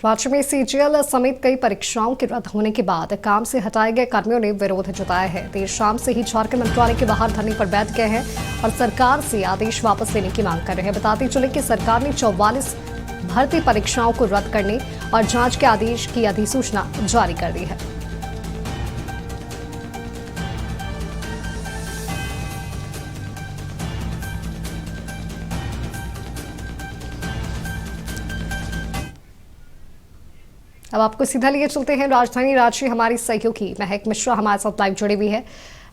राज्य में सीजीएल समेत कई परीक्षाओं के रद्द होने के बाद काम से हटाए गए कर्मियों ने विरोध जताया है। देर शाम से ही झारखंड मंत्रालय के बाहर धरने पर बैठ गए हैं और सरकार से आदेश वापस लेने की मांग कर रहे हैं। बताते चले कि सरकार ने 44 भर्ती परीक्षाओं को रद्द करने और जांच के आदेश की अधिसूचना जारी कर दी है। अब आपको सीधा लिए चलते हैं राजधानी रांची। हमारी सहयोगी महक मिश्रा हमारे साथ लाइव जुड़ी हुई है।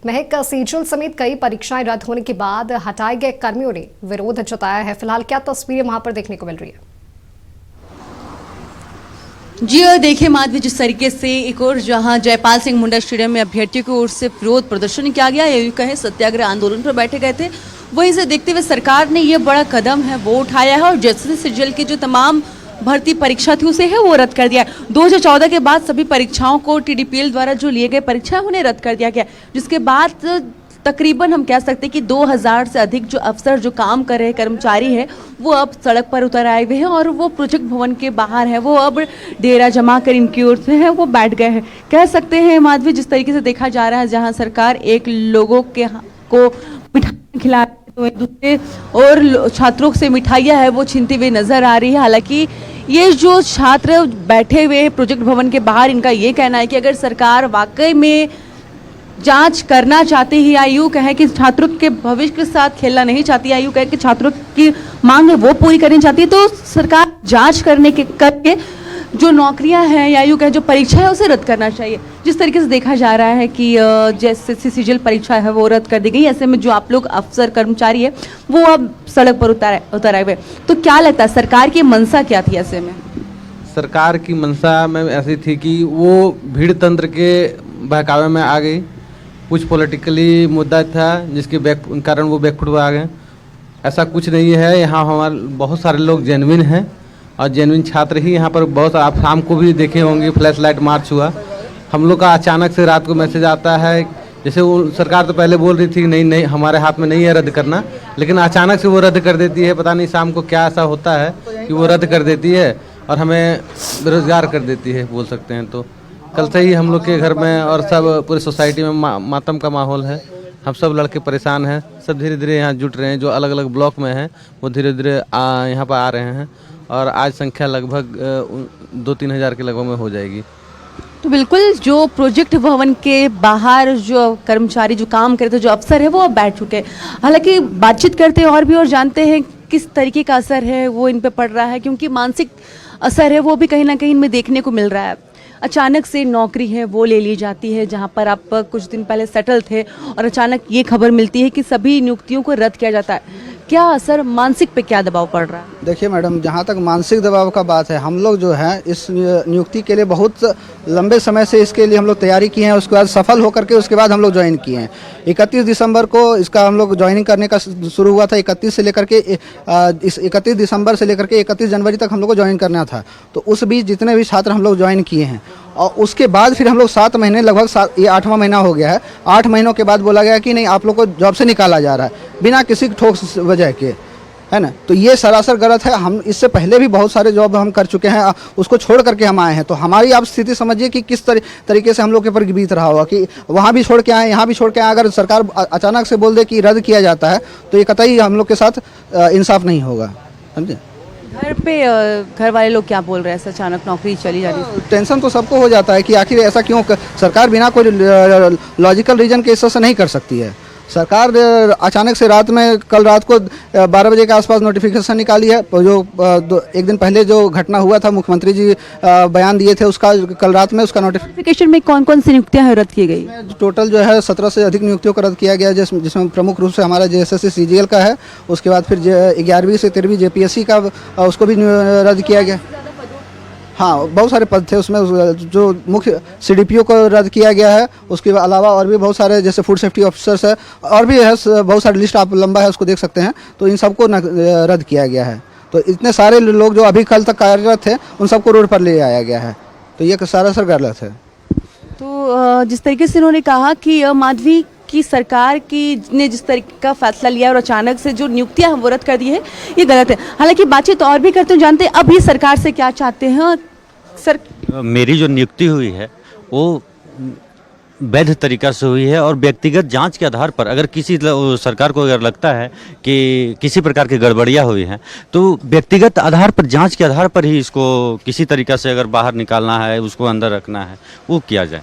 महक, सीजीएल समेत कई परीक्षाएं रद्द होने के बाद हटाए गए कर्मियों ने विरोध जताया है। फिलहाल क्या तस्वीरें वहां पर देखने को मिल रही है? जी और देखिए माधवी, जिस तरीके से एक और जहां जयपाल सिंह मुंडा स्टेडियम में अभ्यर्थियों की ओर से विरोध प्रदर्शन किया गया, ये कहे सत्याग्रह आंदोलन पर बैठे गए थे, वहीं से देखते हुए सरकार ने ये बड़ा कदम है वो उठाया है और जैसे सीजीएल की जो तमाम भर्ती परीक्षा थी उसे है वो रद्द कर दिया है। 2014 के बाद सभी परीक्षाओं को टीडीपीएल द्वारा जो लिए गए परीक्षाएं उन्हें रद्द कर दिया गया, जिसके बाद तकरीबन हम कह सकते हैं कि 2000 से अधिक जो अफसर जो काम कर रहे हैं, कर्मचारी हैं, वो अब सड़क पर उतर आए हुए हैं और वो प्रोजेक्ट भवन के बाहर है, वो अब डेरा जमा कर इनकी ओर से है वो बैठ गए हैं। कह सकते हैं माधवी, जिस तरीके से देखा जा रहा है जहाँ सरकार एक लोगों के को मिठाई खिला तो दूसरे और छात्रों से मिठाइयाँ है वो छीनती हुई नजर आ रही है। हालांकि ये जो छात्र बैठे हुए प्रोजेक्ट भवन के बाहर, इनका ये कहना है कि अगर सरकार वाकई में जांच करना चाहती है या यूँ कहे कि छात्रों के भविष्य के साथ खेलना नहीं चाहती है, यूँ कहे कि छात्रों की मांग है वो पूरी करनी चाहती है, तो सरकार जांच करके जो नौकरियां हैं या यूँ कहे जो परीक्षा है उसे रद्द करना चाहिए। जिस तरीके से देखा जा रहा है कि जैसे सीजीएल परीक्षा है वो रद्द कर दी गई, ऐसे में जो आप लोग अफसर कर्मचारी है वो अब सड़क पर उतर आए हुए, तो क्या लगता है सरकार की मंशा क्या थी? ऐसे में सरकार की मंशा में ऐसी थी कि वो भीड़ तंत्र के बहकावे में आ गई। कुछ पॉलिटिकली मुद्दा था जिसके कारण वो बैकफुट आ गए। ऐसा कुछ नहीं है, यहाँ हमारे बहुत सारे लोग जेन्युइन हैं और जेन्युइन छात्र ही यहाँ पर बहुत, आप शाम को भी देखे होंगे फ्लैश लाइट मार्च हुआ। हम लोग का अचानक से रात को मैसेज आता है, जैसे वो सरकार तो पहले बोल रही थी नहीं हमारे हाथ में नहीं है रद्द करना, लेकिन अचानक से वो रद्द कर देती है। पता नहीं शाम को क्या ऐसा होता है कि वो रद्द कर देती है और हमें बेरोजगार कर देती है, बोल सकते हैं। तो कल से ही हम लोग के घर में और सब पूरी सोसाइटी में मातम का माहौल है। हम सब लड़के परेशान हैं, सब धीरे धीरे यहाँ जुट रहे हैं। जो अलग अलग ब्लॉक में हैं वो धीरे धीरे यहाँ पर आ रहे हैं और आज संख्या लगभग 2-3 हज़ार के लगभग में हो जाएगी। तो बिल्कुल जो प्रोजेक्ट भवन के बाहर जो कर्मचारी जो काम करते जो अफसर है वो अब बैठ चुके हैं। हालांकि बातचीत करते हैं और भी और जानते हैं किस तरीके का असर है वो इन पे पड़ रहा है, क्योंकि मानसिक असर है वो भी कहीं ना कहीं इनमें देखने को मिल रहा है। अचानक से नौकरी है वो ले ली जाती है जहां पर आप कुछ दिन पहले सेटल थे और अचानक ये खबर मिलती है कि सभी नियुक्तियों को रद्द किया जाता है। क्या असर, मानसिक पे क्या दबाव पड़ रहा है? देखिए मैडम, जहाँ तक मानसिक दबाव का बात है, हम लोग जो है इस नियुक्ति के लिए बहुत लंबे समय से इसके लिए हम लोग तैयारी किए हैं। उसके बाद सफल होकर के उसके बाद हम लोग ज्वाइन किए हैं। 31 दिसंबर को इसका हम लोग ज्वाइनिंग करने का शुरू हुआ था। 31 से लेकर के इस 31 दिसंबर से लेकर के 31 जनवरी तक हम लोग को ज्वाइन करना था। तो उस बीच जितने भी छात्र हम लोग ज्वाइन किए हैं और उसके बाद फिर हम लोग 7 महीने लगभग ये 8वां महीना हो गया है। 8 महीनों के बाद बोला गया कि नहीं, आप लोग को जॉब से निकाला जा रहा है बिना किसी ठोस वजह के, है ना। तो ये सरासर गलत है। हम इससे पहले भी बहुत सारे जॉब हम कर चुके हैं, उसको छोड़ करके हम आए हैं। तो हमारी आप स्थिति समझिए कि किस तरीके से हम लोग के ऊपर बीत रहा होगा कि वहाँ भी छोड़ के आए, यहाँ भी छोड़ के आए। अगर सरकार अचानक से बोल दे कि रद्द किया जाता है तो ये कतई हम लोग के साथ इंसाफ नहीं होगा, समझे। घर पे घर वाले लोग क्या बोल रहे हैं? अचानक नौकरी चली जा रही है, टेंशन तो सबको हो जाता है कि आखिर ऐसा क्यों। सरकार बिना कोई लॉजिकल रीजन के इससे नहीं कर सकती है। सरकार अचानक से कल रात को 12 बजे के आसपास नोटिफिकेशन निकाली है। जो एक दिन पहले जो घटना हुआ था, मुख्यमंत्री जी बयान दिए थे, उसका कल रात में उसका नोटिफिकेशन में कौन कौन सी नियुक्तियां रद्द की गई? टोटल जो है 17 से अधिक नियुक्तियों को रद्द किया गया, जिसमें प्रमुख रूप से हमारा JSSC सीजीएल का है। उसके बाद फिर 11वीं से 13वीं JPSC का उसको भी रद्द किया गया। हाँ, बहुत सारे पद थे उसमें। जो मुख्य CDPO को रद्द किया गया है, उसके अलावा और भी बहुत सारे जैसे फूड सेफ्टी ऑफिसर्स है और भी है, बहुत सारे लिस्ट आप लंबा है उसको देख सकते हैं। तो इन सबको रद्द किया गया है। तो इतने सारे लोग जो अभी कल तक कार्यरत थे उन सबको रोड पर ले आया गया है। तो ये सारा सर गलत है। तो जिस तरीके से उन्होंने कहा कि माधवी की सरकार की ने जिस तरीके का फैसला लिया और अचानक से जो नियुक्तियां वो रद्द कर दी है, ये गलत है। हालांकि बातचीत और भी करते हैं, जानते हैं अब ये सरकार से क्या चाहते हैं सर मेरी जो नियुक्ति हुई है वो वैध तरीका से हुई है और व्यक्तिगत जांच के आधार पर अगर किसी सरकार को अगर लगता है कि किसी प्रकार की गड़बड़ियां हुई हैं तो व्यक्तिगत आधार पर जांच के आधार पर ही इसको किसी तरीका से अगर बाहर निकालना है, उसको अंदर रखना है, वो किया जाए।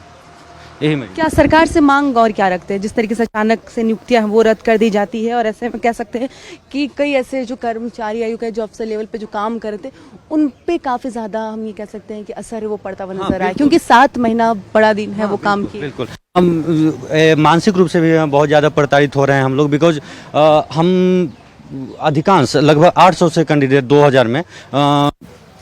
यही मैं क्या सरकार से मांग और क्या रखते हैं? जिस तरीके से अचानक से नियुक्तियां हैं वो रद्द कर दी जाती है और ऐसे में कह सकते हैं कि कई ऐसे जो कर्मचारी आयु के जो अफसर लेवल पे जो काम कर रहे थे उन पे काफ़ी ज़्यादा हम ये कह सकते हैं कि असर वो पड़ता हुआ नजर आया, क्योंकि 7 महीना बड़ा दिन है वो काम किए। बिल्कुल हम मानसिक रूप से भी बहुत ज़्यादा प्रताड़ित हो रहे हैं हम लोग, बिकॉज हम अधिकांश लगभग 800 से कैंडिडेट 2000 में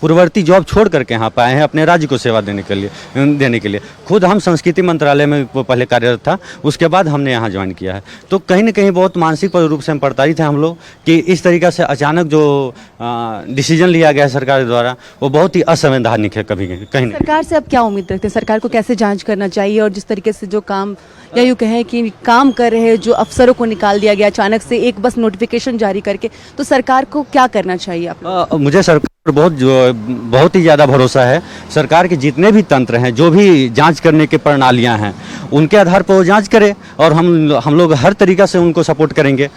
पूर्ववर्ती जॉब छोड़ करके यहाँ पे आए हैं अपने राज्य को सेवा देने के लिए। खुद हम संस्कृति मंत्रालय में पहले कार्यरत था, उसके बाद हमने यहाँ ज्वाइन किया है। तो कहीं ना कहीं बहुत मानसिक रूप से हम प्रताड़ित हैं हम लोग कि इस तरीक़ा से अचानक जो डिसीजन लिया गया है सरकार द्वारा वो बहुत ही असंवैधानिक है। कभी कहीं सरकार से अब क्या उम्मीद रखते हैं? सरकार को कैसे जांच करना चाहिए और जिस तरीके से जो काम या यूँ कहें कि काम कर रहे जो अफसरों को निकाल दिया गया अचानक से एक बस नोटिफिकेशन जारी करके, तो सरकार को क्या करना चाहिए? मुझे सरकार पर बहुत ही ज़्यादा भरोसा है। सरकार के जितने भी तंत्र हैं, जो भी जांच करने की प्रणालियां हैं, उनके आधार पर वो जांच करे और हम लोग हर तरीक़ा से उनको सपोर्ट करेंगे।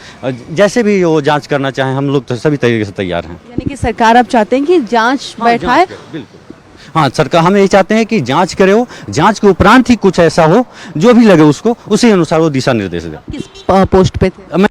जैसे भी वो जांच करना चाहें हम लोग तो सभी तरीके से तैयार हैं। यानी कि सरकार अब चाहते हैं कि जांच बैठाए। बिल्कुल हाँ, सरकार हम यही चाहते हैं कि जांच करे, हो जांच के उपरांत ही कुछ ऐसा हो जो भी लगे उसको उसी अनुसार वो दिशा निर्देश दे। किस पोस्ट पे थे?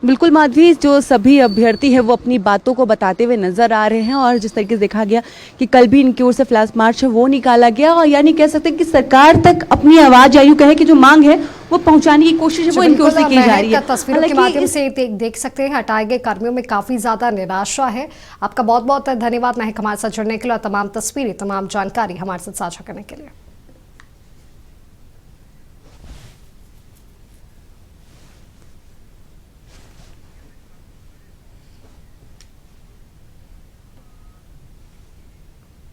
बिल्कुल माधवी, जो सभी अभ्यर्थी हैं वो अपनी बातों को बताते हुए नजर आ रहे हैं और जिस तरीके से देखा गया कि कल भी इनकी ओर से फ्लैश मार्च है वो निकाला गया और यानी कह सकते हैं कि सरकार तक अपनी आवाज या यूं कहे कि जो मांग है वो पहुंचाने की कोशिश है वो इनकी ओर से की जा रही है। तस्वीरों के माध्यम से देख सकते हैं हटाए गए कर्मियों में काफी ज्यादा निराशा है। आपका बहुत बहुत धन्यवाद महक हमारे साथ जुड़ने के लिए और तमाम तस्वीरें, तमाम जानकारी हमारे साथ साझा करने के लिए।